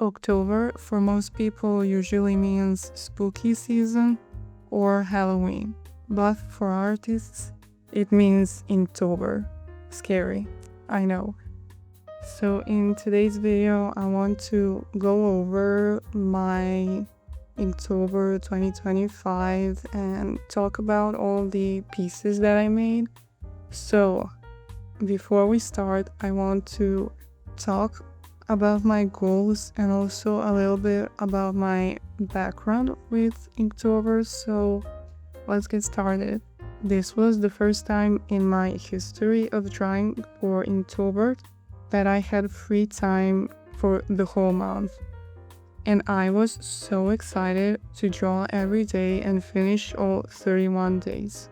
October for most people usually means spooky season or Halloween, but for artists, it means Inktober. Scary, I know. So in today's video, I want to go over my Inktober 2025 and talk about all the pieces that I made. So before we start, I want to talk about my goals and also a little bit about my background with Inktober. So let's get started. This was the first time in my history of drawing for Inktober that I had free time for the whole month. And I was so excited to draw every day and finish all 31 days.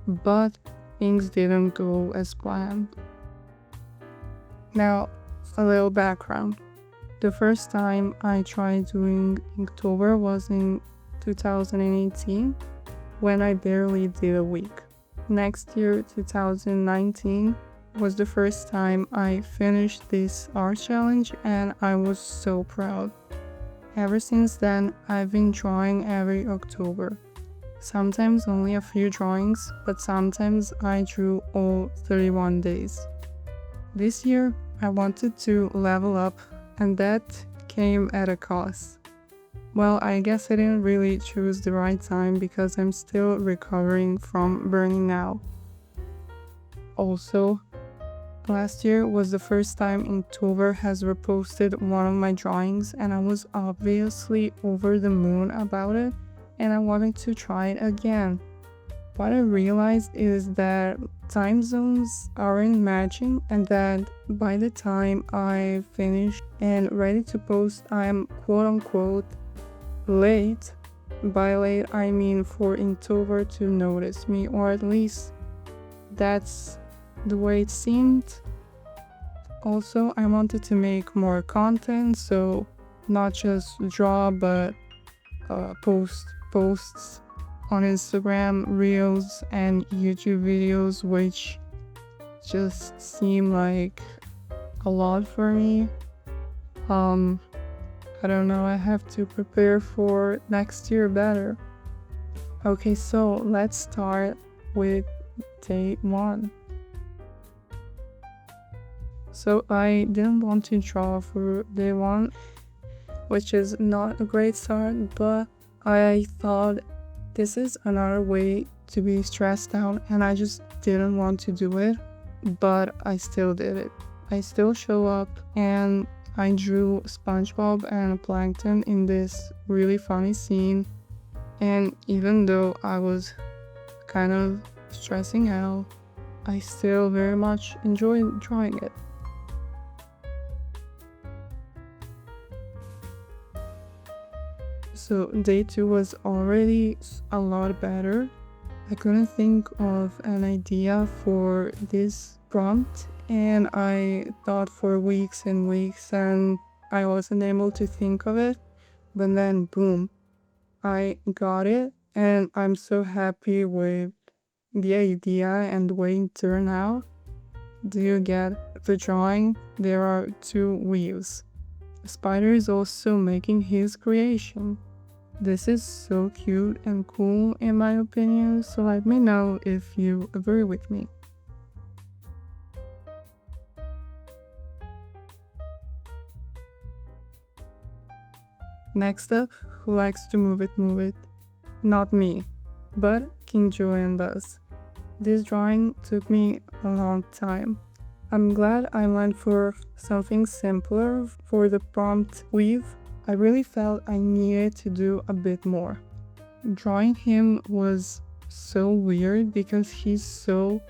But things didn't go as planned. Now, a little background. The first time I tried doing Inktober was in 2018, when I barely did a week. Next year, 2019, was the first time I finished this art challenge, and I was so proud. Ever since then, I've been drawing every October. Sometimes only a few drawings, but sometimes I drew all 31 days. This year, I wanted to level up, and that came at a cost. Well, I guess I didn't really choose the right time because I'm still recovering from burning out. Also, last year was the first time Inktober has reposted one of my drawings, and I was obviously over the moon about it, and I wanted to try it again. What I realized is that time zones aren't matching, and that by the time I finish and ready to post, I'm quote-unquote late. By late, I mean for Inktober to notice me, or at least that's the way it seemed. Also, I wanted to make more content, so not just draw, but posts on Instagram, Reels, and YouTube videos, which just seem like a lot for me. I don't know, I have to prepare for next year better. Okay, so let's start with day 1. So I didn't want to draw for day 1, which is not a great start, but I thought this is another way to be stressed out, and I just didn't want to do it, but I still did it. I still show up, and I drew SpongeBob and Plankton in this really funny scene, and even though I was kind of stressing out, I still very much enjoyed drawing it. So day 2 was already a lot better. I couldn't think of an idea for this prompt, and I thought for weeks and weeks, and I wasn't able to think of it. But then boom, I got it, and I'm so happy with the idea and the way it turned out. Do you get the drawing? There are 2 wheels. Spider is also making his creation. This is so cute and cool in my opinion, so let me know if you agree with me. Next up, who likes to move it? Not me, but King Julian does. This drawing took me a long time. I'm glad I went for something simpler for the prompt weave. I really felt I needed to do a bit more. Drawing him was so weird because he's so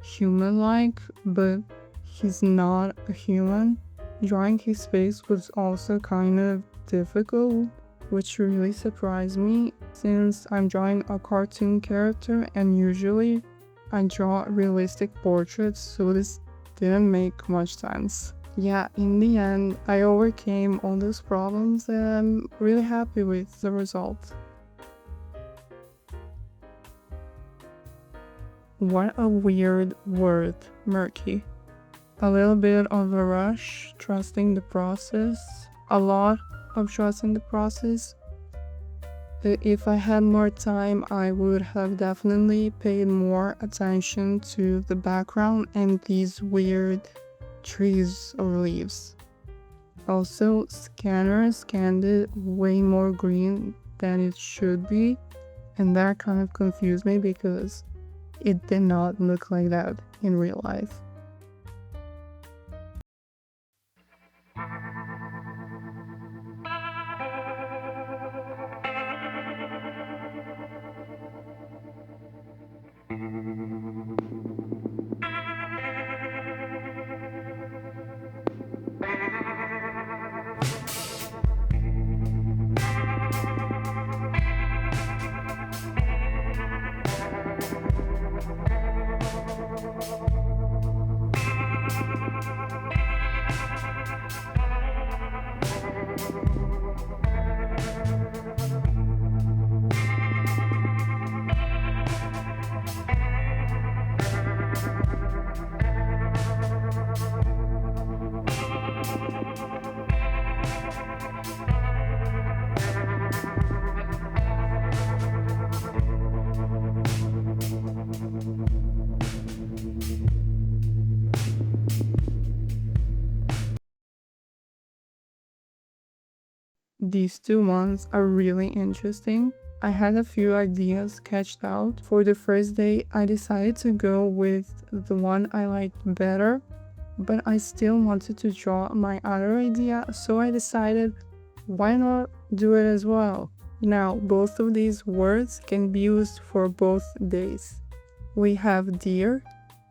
human-like, but he's not a human. Drawing his face was also kind of difficult, which really surprised me since I'm drawing a cartoon character and usually I draw realistic portraits, so this didn't make much sense. Yeah, in the end, I overcame all those problems and I'm really happy with the result. What a weird word, murky. A little bit of a rush, trusting the process, a lot of trusting the process. If I had more time, I would have definitely paid more attention to the background and these weird trees or leaves. Also, scanner scanned it way more green than it should be, and that kind of confused me because it did not look like that in real life. These 2 months are really interesting. I had a few ideas sketched out. For the first day, I decided to go with the one I liked better, but I still wanted to draw my other idea, so I decided, why not do it as well? Now, both of these words can be used for both days. We have deer,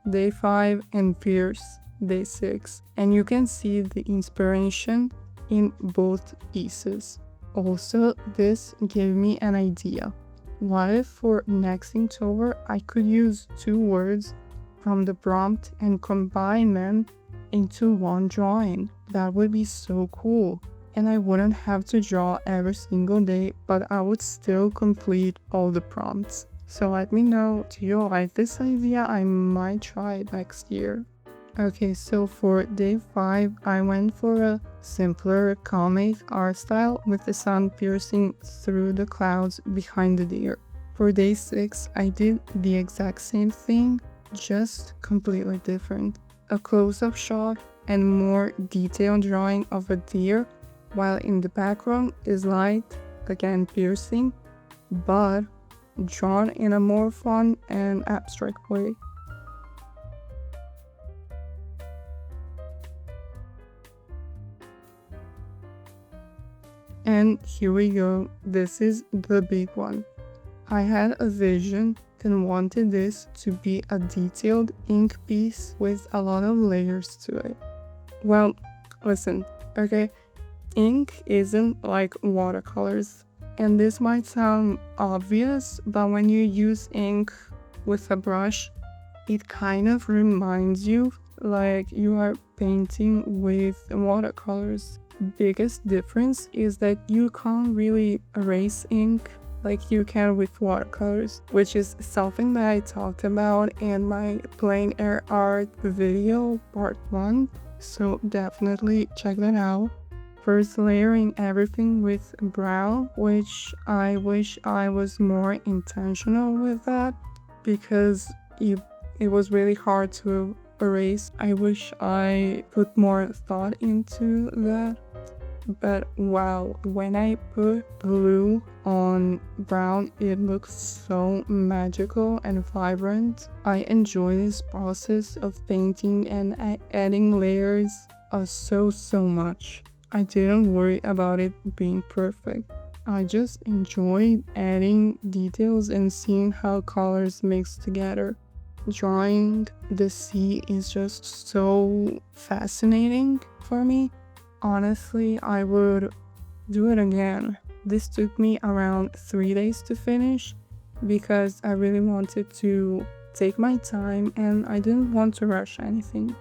day 5, and pierce, day 6, and you can see the inspiration in both pieces. Also, this gave me an idea. What if for next Inktober I could use 2 words from the prompt and combine them into one drawing? That would be so cool. And I wouldn't have to draw every single day, but I would still complete all the prompts. So let me know, do you like this idea? I might try it next year. Okay, so for day 5, I went for a simpler comic art style with the sun piercing through the clouds behind the deer. For day 6, I did the exact same thing, just completely different. A close-up shot and more detailed drawing of a deer, while in the background is light, again piercing, but drawn in a more fun and abstract way. And here we go, this is the big one. I had a vision and wanted this to be a detailed ink piece with a lot of layers to it. Well, listen, okay, ink isn't like watercolors, and this might sound obvious, but when you use ink with a brush, it kind of reminds you like you are painting with watercolors. Biggest difference is that you can't really erase ink like you can with watercolors, which is something that I talked about in my plain air art video part 1, so definitely check that out. First, layering everything with brown, which I wish I was more intentional with that because it was really hard to erase. I wish I put more thought into that. But wow, when I put blue on brown, it looks so magical and vibrant. I enjoy this process of painting and adding layers so much. I didn't worry about it being perfect. I just enjoyed adding details and seeing how colors mix together. Drawing the sea is just so fascinating for me. Honestly, I would do it again. This took me around 3 days to finish because I really wanted to take my time and I didn't want to rush anything.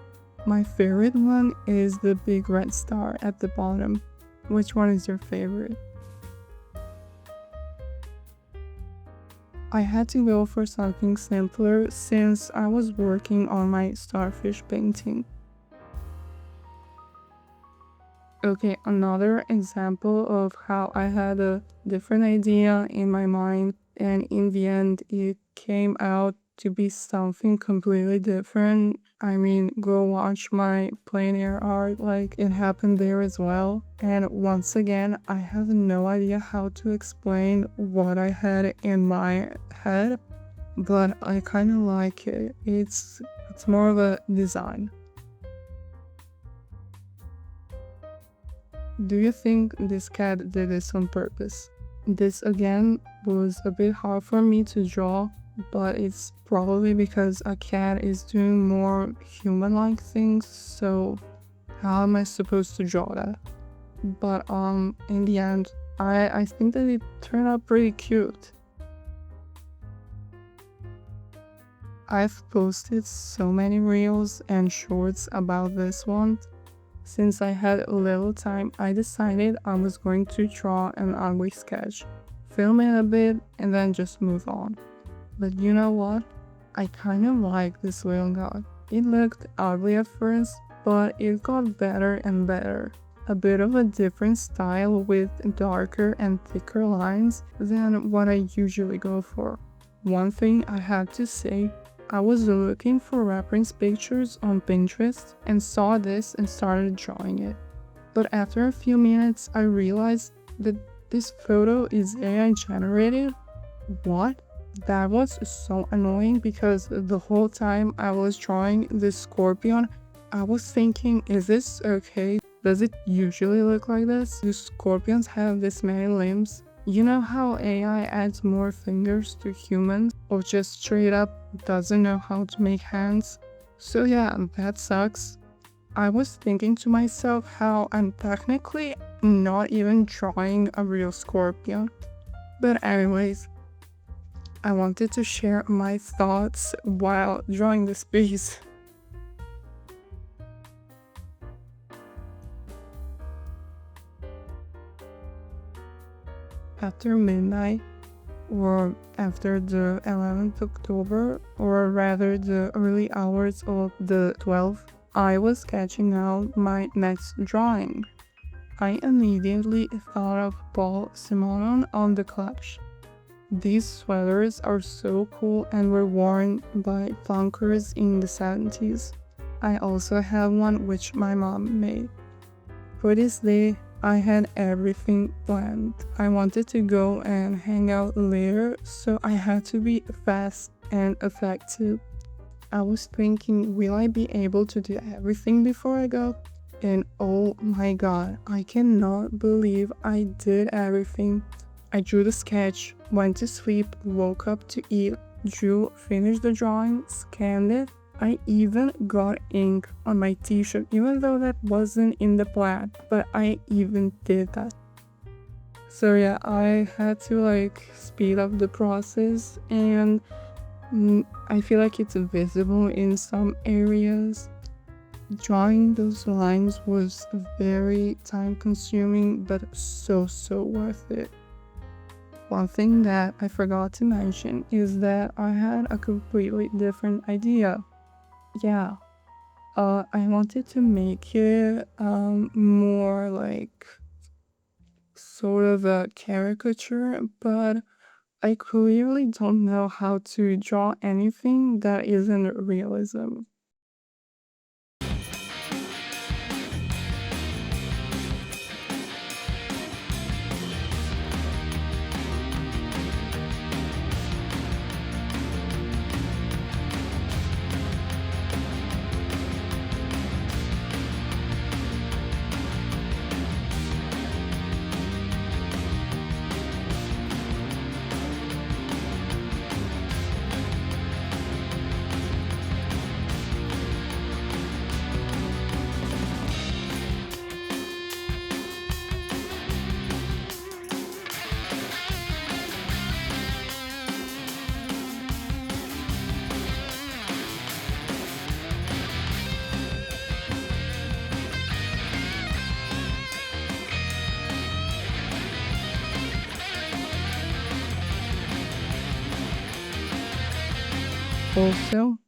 My favorite one is the big red star at the bottom. Which one is your favorite? I had to go for something simpler since I was working on my starfish painting. Okay, another example of how I had a different idea in my mind, and in the end, it came out to be something completely different. I mean, go watch my plein air art, like it happened there as well. And once again, I have no idea how to explain what I had in my head, but I kind of like it. It's more of a design. Do you think this cat did this on purpose? This again was a bit hard for me to draw, but it's probably because a cat is doing more human-like things, so how am I supposed to draw that? But in the end, I think that it turned out pretty cute. I've posted so many reels and shorts about this one. Since I had a little time, I decided I was going to draw an ugly sketch, film it a bit, and then just move on. But you know what? I kind of like this little guy. It looked ugly at first, but it got better and better. A bit of a different style with darker and thicker lines than what I usually go for. One thing I have to say, I was looking for reference pictures on Pinterest and saw this and started drawing it. But after a few minutes, I realized that this photo is AI generated. What? That was so annoying because the whole time I was drawing this scorpion, I was thinking, is this okay? Does it usually look like this? Do scorpions have this many limbs? You know how AI adds more fingers to humans or just straight up doesn't know how to make hands? So yeah, that sucks. I was thinking to myself how I'm technically not even drawing a real scorpion. But anyways, I wanted to share my thoughts while drawing this piece. After midnight, or after the 11th October, or rather the early hours of the 12th, I was sketching out my next drawing. I immediately thought of Paul Simonon on the Clash. These sweaters are so cool and were worn by punkers in the 70s. I also have one which my mom made. For this day, I had everything planned. I wanted to go and hang out later, so I had to be fast and effective. I was thinking, will I be able to do everything before I go? And oh my god, I cannot believe I did everything. I drew the sketch, went to sleep, woke up to eat, drew, finished the drawing, scanned it. I even got ink on my t-shirt, even though that wasn't in the plan, but I even did that. So yeah, I had to speed up the process, and I feel like it's visible in some areas. Drawing those lines was very time consuming, but so worth it. One thing that I forgot to mention is that I had a completely different idea. Yeah, I wanted to make it more like sort of a caricature, but I clearly don't know how to draw anything that isn't realism. Also,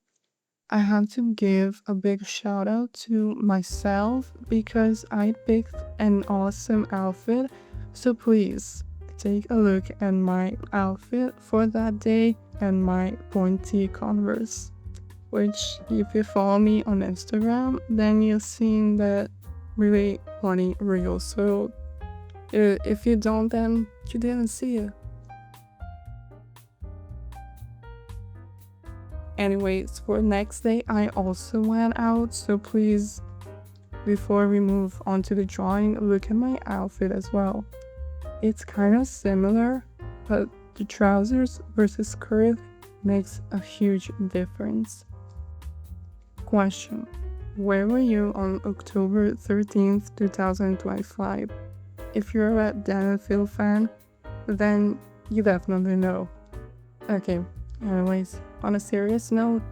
I have to give a big shout out to myself because I picked an awesome outfit. So please take a look at my outfit for that day and my pointy Converse. Which, if you follow me on Instagram, then you'll see that really funny reel. So if you don't, then you didn't see it. Anyways, for next day, I also went out. So please, before we move on to the drawing, look at my outfit as well. It's kind of similar, but the trousers versus skirt makes a huge difference. Question: where were you on October 13th, 2025? If you're a Dan and Phil fan, then you definitely know. Okay, anyways, on a serious note,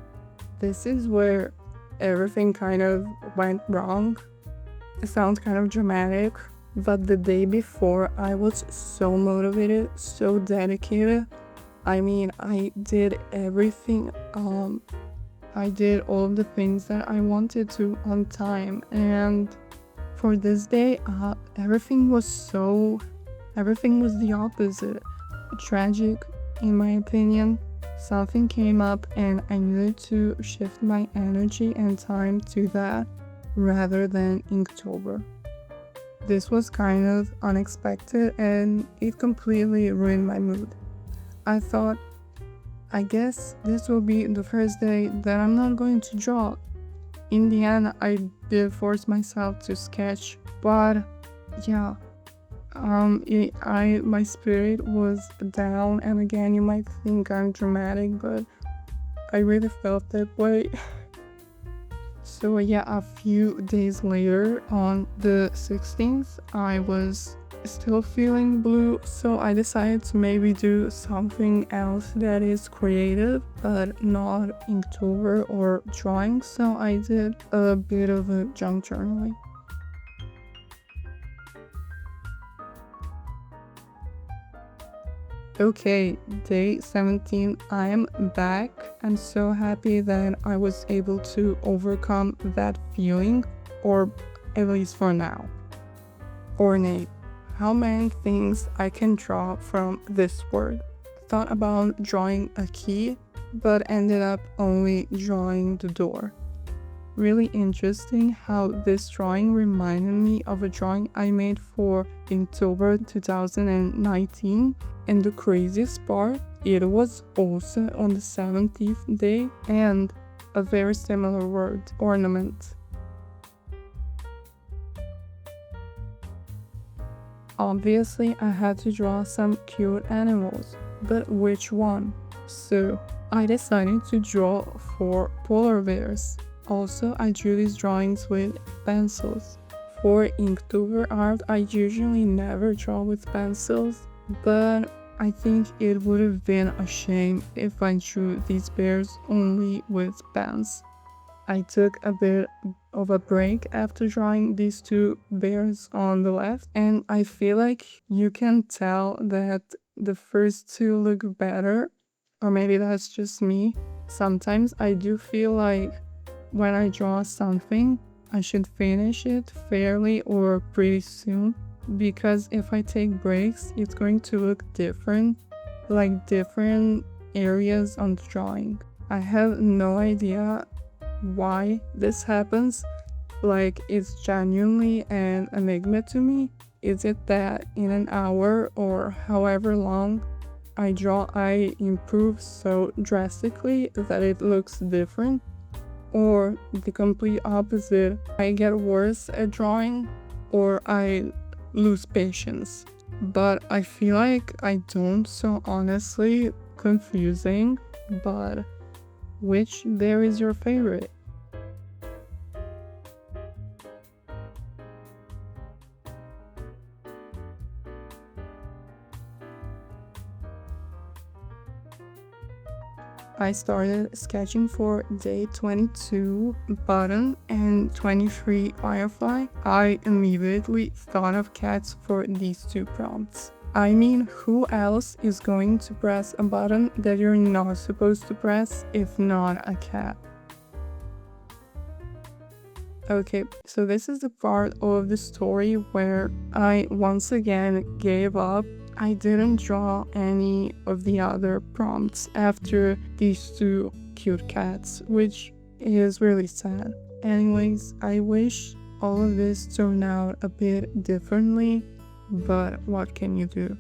this is where everything kind of went wrong. It sounds kind of dramatic, but the day before I was so motivated, so dedicated. I mean, I did everything. I did all of the things that I wanted to on time, and for this day, everything was the opposite. Tragic, in my opinion. Something came up and I needed to shift my energy and time to that rather than Inktober. This was kind of unexpected and it completely ruined my mood. I thought, I guess this will be the first day that I'm not going to draw. In the end, I did force myself to sketch, but yeah, my spirit was down, and again, you might think I'm dramatic, but I really felt that way. So yeah, a few days later, on the 16th, I was still feeling blue, so I decided to maybe do something else that is creative but not Inktober or drawing. So I did a bit of a junk journaling. Okay, day 17, I am back. I'm so happy that I was able to overcome that feeling, or at least for now. Ornate. How many things I can draw from this word? Thought about drawing a key, but ended up only drawing the door. Really interesting how this drawing reminded me of a drawing I made for Inktober 2019. And the craziest part, it was also on the 17th day and a very similar word, ornament. Obviously, I had to draw some cute animals, but which one? So, I decided to draw 4 polar bears. Also, I drew these drawings with pencils. For Inktober art, I usually never draw with pencils, but I think it would have been a shame if I drew these bears only with pens. I took a bit of a break after drawing these 2 bears on the left, and I feel like you can tell that the first 2 look better, or maybe that's just me. Sometimes I do feel like when I draw something, I should finish it fairly or pretty soon, because if I take breaks, it's going to look different, like different areas on the drawing. I have no idea why this happens. Like, it's genuinely an enigma to me. Is it that in an hour or however long I draw, I improve so drastically that it looks different? Or the complete opposite, I get worse at drawing or I lose patience? But I feel like I don't, so honestly, confusing. But which bear is your favorite? I started sketching for day 22 button and 23 firefly. I immediately thought of cats for these 2 prompts. I mean, who else is going to press a button that you're not supposed to press if not a cat? Okay, so this is the part of the story where I once again gave up. I didn't draw any of the other prompts after these two cute cats, which is really sad. Anyways, I wish all of this turned out a bit differently, but what can you do?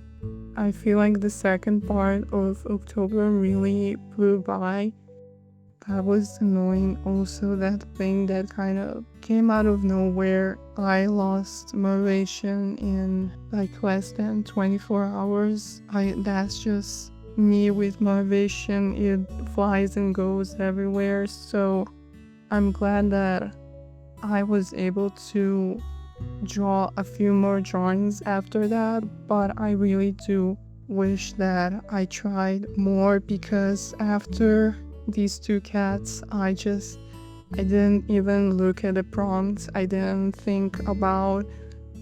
I feel like the second part of October really flew by. That was annoying. Also, that thing that kind of came out of nowhere. I lost motivation in like less than 24 hours. That's just me with motivation. It flies and goes everywhere. So I'm glad that I was able to draw a few more drawings after that, but I really do wish that I tried more, because after these two cats, I didn't even look at the prompts. I didn't think about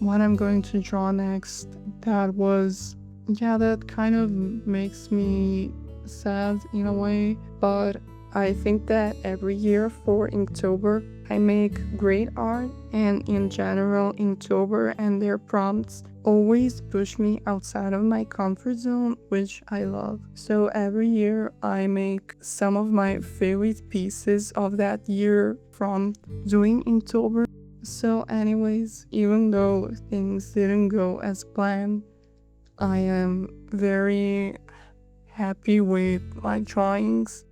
what I'm going to draw next. That kind of makes me sad in a way, but I think that every year for Inktober, I make great art, and in general, Inktober and their prompts always push me outside of my comfort zone, which I love. So every year, I make some of my favorite pieces of that year from doing Inktober. So anyways, even though things didn't go as planned, I am very happy with my drawings.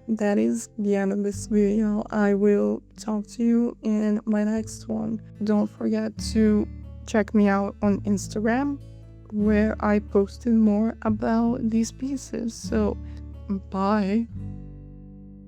That is the end of this video. I will talk to you in my next one. Don't forget to check me out on Instagram, where I posted more about these pieces. So, bye.